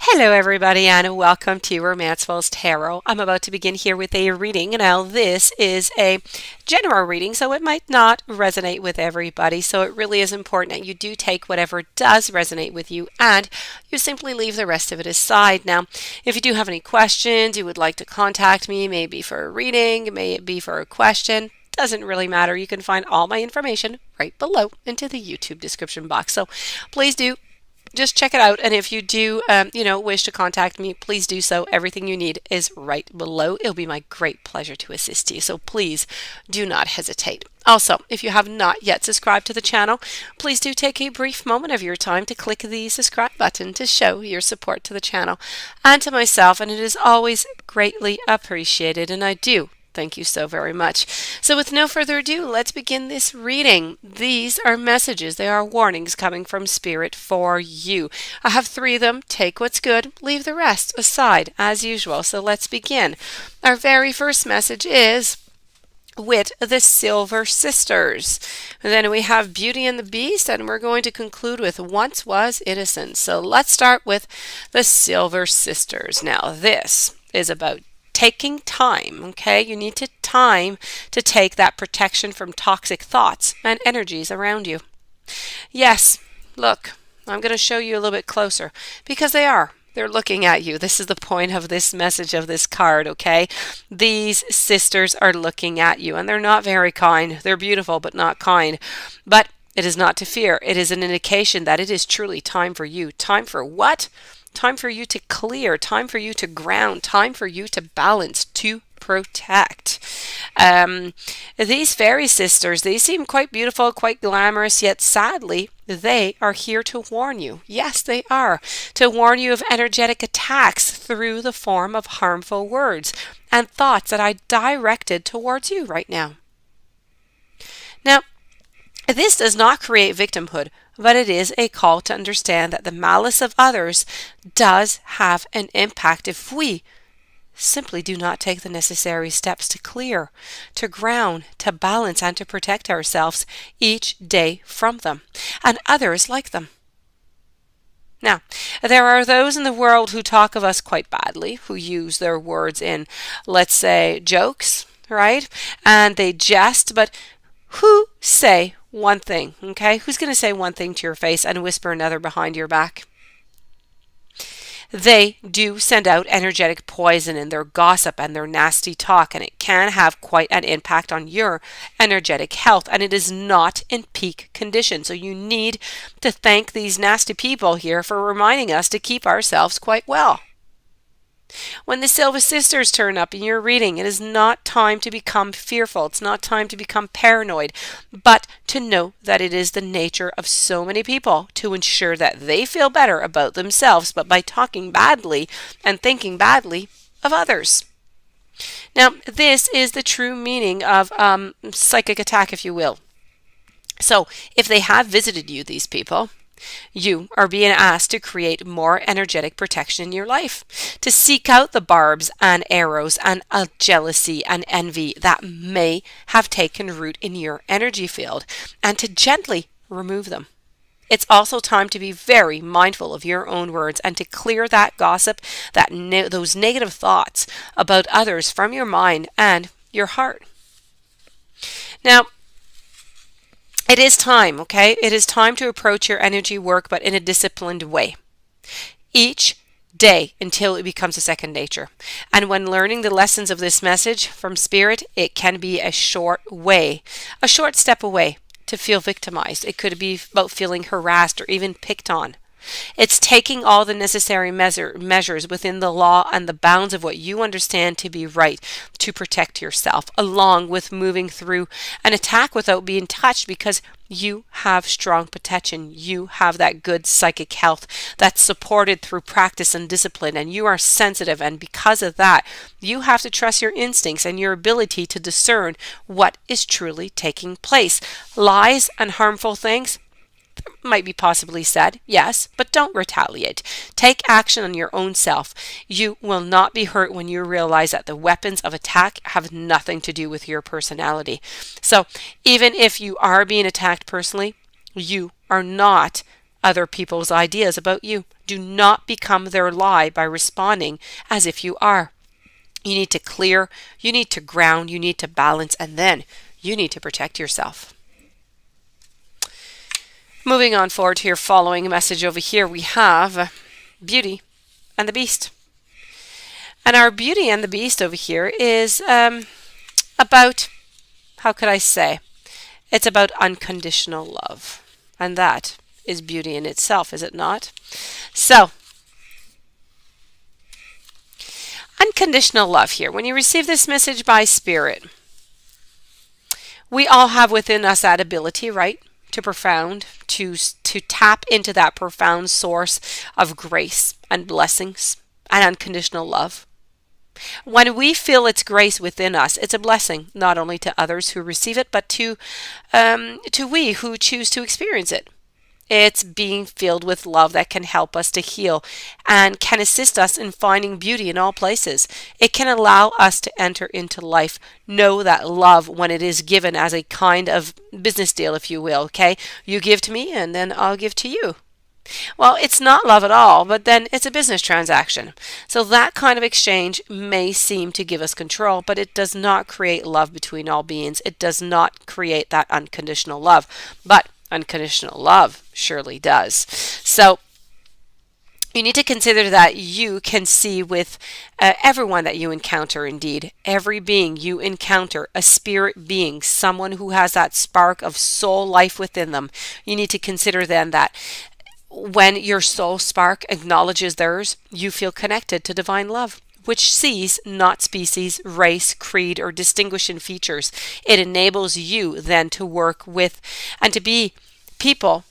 Hello everybody and welcome to Romancefull's Tarot. I'm about to begin here with a reading. Now this is a general reading, so it might not resonate with everybody. So it really is important that you do take whatever does resonate with you and you simply leave the rest of it aside. Now, if you do have any questions, you would like to contact me, maybe for a reading, may it be for a question, doesn't really matter. You can find all my information right below into the YouTube description box. So please do just check it out, and if you do wish to contact me, please do so. Everything you need is right below. It'll be my great pleasure to assist you, so please do not hesitate. Also, if you have not yet subscribed to the channel, please do take a brief moment of your time to click the subscribe button to show your support to the channel and to myself, and it is always greatly appreciated, and I do thank you so very much. So with no further ado, let's begin this reading. These are messages. They are warnings coming from Spirit for you. I have 3 of them. Take what's good, leave the rest aside as usual. So let's begin. Our very first message is with the Silver Sisters. And then we have Beauty and the Beast, and we're going to conclude with Once Was Innocent. So let's start with the Silver Sisters. Now this is about taking time, okay? You need time to take that protection from toxic thoughts and energies around you. Yes, look, I'm going to show you a little bit closer because they're looking at you. This is the point of this message of this card, okay? These sisters are looking at you and they're not very kind. They're beautiful but not kind. But it is not to fear. It is an indication that it is truly time for you. Time for what? Time for you to clear, time for you to ground, time for you to balance, to protect. These fairy sisters, they seem quite beautiful, quite glamorous, yet sadly, they are here to warn you. Yes, they are. To warn you of energetic attacks through the form of harmful words and thoughts that I directed towards you right now. Now, this does not create victimhood, but it is a call to understand that the malice of others does have an impact if we simply do not take the necessary steps to clear, to ground, to balance, and to protect ourselves each day from them and others like them. Now, there are those in the world who talk of us quite badly, who use their words in, let's say, jokes, right? And they jest, but who say one thing, okay? Who's going to say one thing to your face and whisper another behind your back? They do send out energetic poison in their gossip and their nasty talk, and it can have quite an impact on your energetic health, and it is not in peak condition. So you need to thank these nasty people here for reminding us to keep ourselves quite well. When the Silver Sisters turn up in your reading, it is not time to become fearful. It's not time to become paranoid, but to know that it is the nature of so many people to ensure that they feel better about themselves, but by talking badly and thinking badly of others. Now, this is the true meaning of psychic attack, if you will. So, if they have visited you, these people, you are being asked to create more energetic protection in your life, to seek out the barbs and arrows and jealousy and envy that may have taken root in your energy field, and to gently remove them. It's also time to be very mindful of your own words and to clear that gossip, those negative thoughts about others from your mind and your heart. Now, it is time, okay? It is time to approach your energy work, but in a disciplined way. Each day until it becomes a second nature. And when learning the lessons of this message from Spirit, it can be a short step away to feel victimized. It could be about feeling harassed or even picked on. It's taking all the necessary measures within the law and the bounds of what you understand to be right to protect yourself, along with moving through an attack without being touched, because you have strong protection. You have that good psychic health that's supported through practice and discipline, and you are sensitive, and because of that, you have to trust your instincts and your ability to discern what is truly taking place. Lies and harmful things might be possibly said, yes, but don't retaliate. Take action on your own self. You will not be hurt when you realize that the weapons of attack have nothing to do with your personality. So even if you are being attacked personally, you are not other people's ideas about you. Do not become their lie by responding as if you are. You need to clear, you need to ground, you need to balance, and then you need to protect yourself. Moving on forward to your following message over here, we have Beauty and the Beast. And our Beauty and the Beast over here is about, how could I say? It's about unconditional love. And that is beauty in itself, is it not? So, unconditional love here. When you receive this message by Spirit, we all have within us that ability, right? To tap into that profound source of grace and blessings and unconditional love. When we feel its grace within us, it's a blessing not only to others who receive it, but to we who choose to experience it. It's being filled with love that can help us to heal and can assist us in finding beauty in all places. It can allow us to enter into life, know that love when it is given as a kind of business deal, if you will, okay? You give to me and then I'll give to you. Well, it's not love at all, but then it's a business transaction. So that kind of exchange may seem to give us control, but it does not create love between all beings. It does not create that unconditional love. But unconditional love surely does. So you need to consider that you can see with everyone that you encounter, indeed, every being you encounter, a spirit being, someone who has that spark of soul life within them. You need to consider then that when your soul spark acknowledges theirs, you feel connected to divine love, which sees not species, race, creed, or distinguishing features. It enables you then to work with and to be people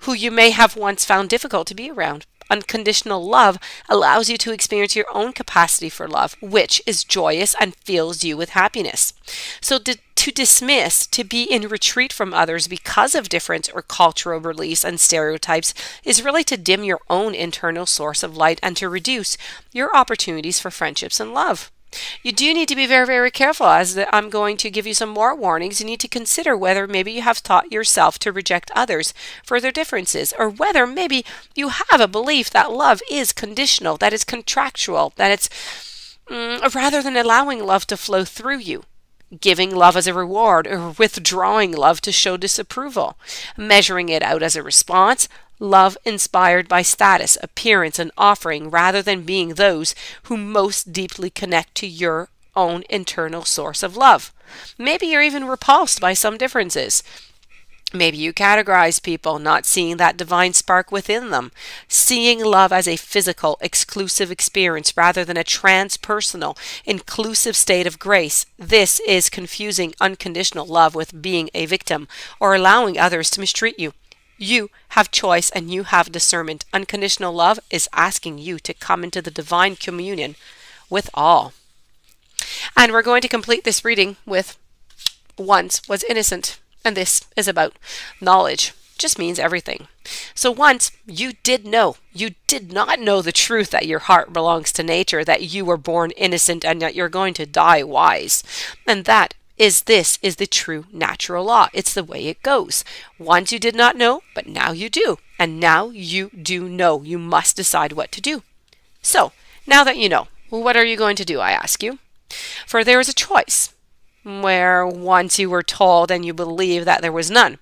who you may have once found difficult to be around. Unconditional love allows you to experience your own capacity for love, which is joyous and fills you with happiness. So to dismiss, to be in retreat from others because of difference or cultural beliefs and stereotypes is really to dim your own internal source of light and to reduce your opportunities for friendships and love. You do need to be very, very careful, as I'm going to give you some more warnings. You need to consider whether maybe you have taught yourself to reject others for their differences, or whether maybe you have a belief that love is conditional, that it's contractual, that it's rather than allowing love to flow through you. Giving love as a reward or withdrawing love to show disapproval, measuring it out as a response, love inspired by status, appearance, and offering rather than being those who most deeply connect to your own internal source of love. Maybe you're even repulsed by some differences. Maybe you categorize people, not seeing that divine spark within them, seeing love as a physical, exclusive experience rather than a transpersonal, inclusive state of grace. This is confusing unconditional love with being a victim or allowing others to mistreat you. You have choice and you have discernment. Unconditional love is asking you to come into the divine communion with all. And we're going to complete this reading with once was innocent. And this is about knowledge. Just means everything. So once you did not know the truth that your heart belongs to nature, that you were born innocent and that you're going to die wise. And this is the true natural law. It's the way it goes. Once you did not know, but now you do. And now you do know. You must decide what to do. So now that you know, what are you going to do, I ask you? For there is a choice. Where once you were told and you believe that there was none,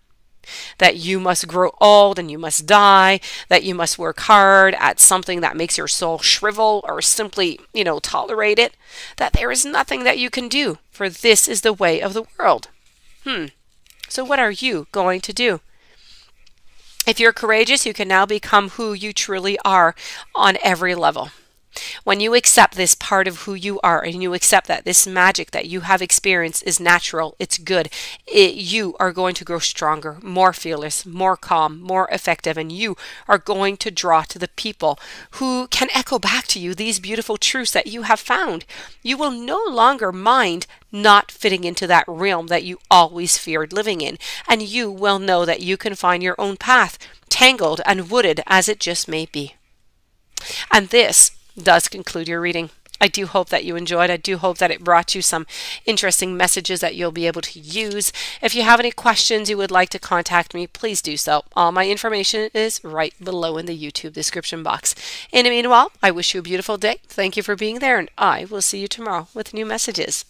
that you must grow old and you must die, that you must work hard at something that makes your soul shrivel or simply, tolerate it, that there is nothing that you can do, for this is the way of the world. So what are you going to do? If you're courageous, you can now become who you truly are on every level. When you accept this part of who you are and you accept that this magic that you have experienced is natural, it's good, you are going to grow stronger, more fearless, more calm, more effective, and you are going to draw to the people who can echo back to you these beautiful truths that you have found. You will no longer mind not fitting into that realm that you always feared living in, and you will know that you can find your own path, tangled and wooded as it just may be. And this does conclude your reading. I do hope that you enjoyed. I do hope that it brought you some interesting messages that you'll be able to use. If you have any questions you would like to contact me, please do so. All my information is right below in the YouTube description box. In the meanwhile, I wish you a beautiful day. Thank you for being there, and I will see you tomorrow with new messages.